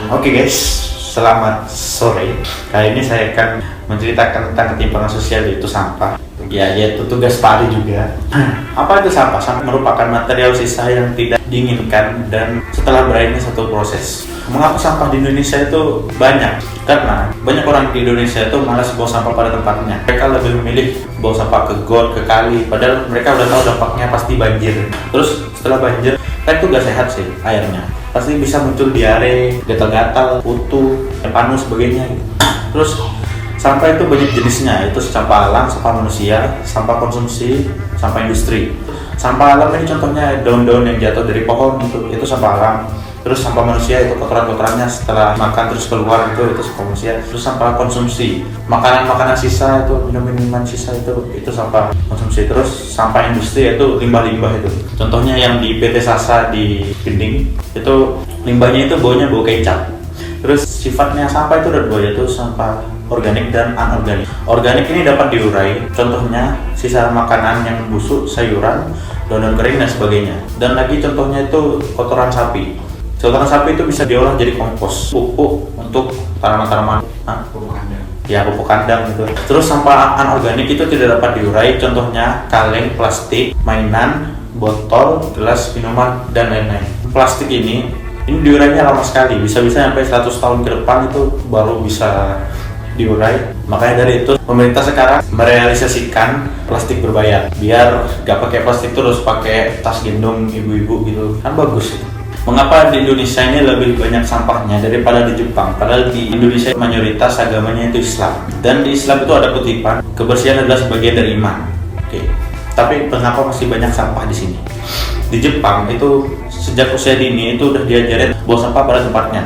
Oke guys, selamat sore. Kali ini saya akan menceritakan tentang ketimpangan sosial, yaitu sampah. Ya, yaitu tugas Pak Ali juga. Apa itu sampah? Sampah merupakan material sisa yang tidak diinginkan dan setelah berakhirnya satu proses. Mengapa sampah di Indonesia itu banyak? Karena banyak orang di Indonesia itu malas buang sampah pada tempatnya. Mereka lebih memilih buang sampah ke got, ke kali, padahal mereka udah tahu dampaknya pasti banjir. Terus setelah banjir, kan itu gak sehat sih airnya. Pasti bisa muncul diare, gatal-gatal, kutu, panu sebagainya gitu. Terus sampah itu banyak jenisnya, yaitu sampah alam, sampah manusia, sampah konsumsi, sampah industri. Sampah alam ini contohnya daun-daun yang jatuh dari pohon, itu sampah alam. Terus sampah manusia itu kotoran-kotorannya setelah makan terus keluar, itu sampah manusia. Terus sampah konsumsi, makanan-makanan sisa, itu minuman sisa, itu sampah konsumsi. Terus sampah industri itu limbah-limbah itu. Contohnya yang di PT Sasa di Gending, itu limbahnya itu baunya bau kecap. Terus sifatnya sampah itu ada dua, yaitu sampah organik dan anorganik. Organik ini dapat diurai, contohnya sisa makanan yang busuk, sayuran, daun kering dan sebagainya. Dan lagi contohnya itu kotoran sapi. Kotoran sapi itu bisa diolah jadi kompos, pupuk untuk tanaman-tanaman. Pupuk kandang. Ya, pupuk kandang gitu. Terus sampah anorganik itu tidak dapat diurai, contohnya kaleng, plastik, mainan, botol, gelas minuman dan lain-lain. Plastik ini diurainya lama sekali, bisa-bisa sampai 100 tahun ke depan itu baru bisa diurai. Makanya dari itu pemerintah sekarang merealisasikan plastik berbayar, biar gak pakai plastik terus pakai tas gendong ibu-ibu gitu, kan bagus. Mengapa di Indonesia ini lebih banyak sampahnya daripada di Jepang? Padahal di Indonesia mayoritas agamanya itu Islam, dan di Islam itu ada kutipan kebersihan adalah sebagian dari iman. Oke. Tapi kenapa masih banyak sampah di sini? Di Jepang itu sejak usia dini itu udah diajarin buang sampah pada tempatnya.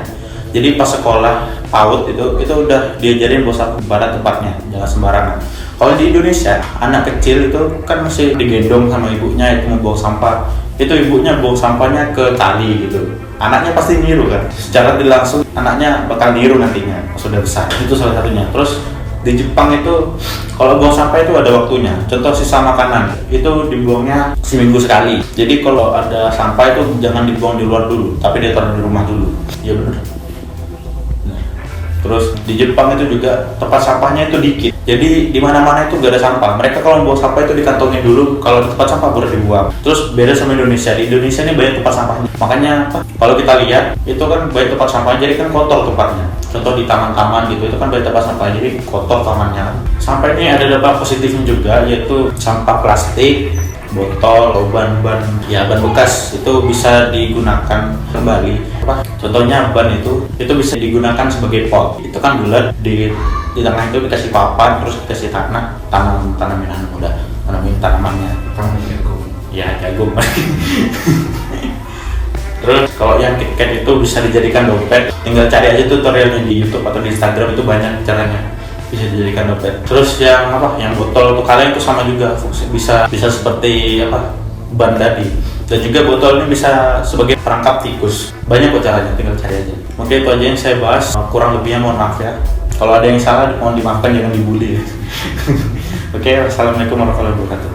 Jadi pas sekolah PAUD itu udah diajarin buang sampah pada tempatnya, jangan sembarangan. Kalau di Indonesia anak kecil itu kan masih digendong sama ibunya itu mau buang sampah, itu ibunya buang sampahnya ke tali gitu. Anaknya pasti niru kan, secara tidak langsung anaknya bakal niru nantinya sudah besar. Itu salah satunya. Terus di Jepang itu kalau buang sampah itu ada waktunya. Contoh sisa makanan itu dibuangnya seminggu sekali. Jadi kalau ada sampah itu jangan dibuang di luar dulu, tapi ditaruh di rumah dulu. Iya benar. Terus di Jepang itu juga tempat sampahnya itu dikit. Jadi di mana-mana itu gak ada sampah. Mereka kalau buang sampah itu dikantongin dulu. Kalau di tempat sampah baru dibuang. Terus beda sama Indonesia. Di Indonesia ini banyak tempat sampahnya. Makanya kalau kita lihat itu kan banyak tempat sampah, jadi kan kotor tempatnya. Contoh di taman-taman gitu itu kan banyak tempat sampah, jadi kotor tamannya. Sampah ini ada dampak positifnya juga, yaitu sampah plastik, botol, ban bekas itu bisa digunakan kembali. Contohnya ban itu bisa digunakan sebagai pot. Itu kan bulat, di tengah itu dikasih papan, terus dikasih tanah, tanamin tanamannya. Tanam jagung. Ya, jagung. Terus kalau yang KitKat itu bisa dijadikan dompet. Tinggal cari aja tutorialnya di YouTube atau di Instagram, itu banyak caranya bisa dijadikan dompet. Terus yang botol untuk kaleng itu sama juga, bisa seperti ban tadi. Dan juga botol ini bisa sebagai perangkap tikus. Banyak kok caranya, tinggal cari aja. Mungkin itu aja yang saya bahas. Kurang lebihnya mohon maaf ya. Kalau ada yang salah mohon dimaafkan, jangan dibully. Oke, wassalamualaikum warahmatullahi wabarakatuh.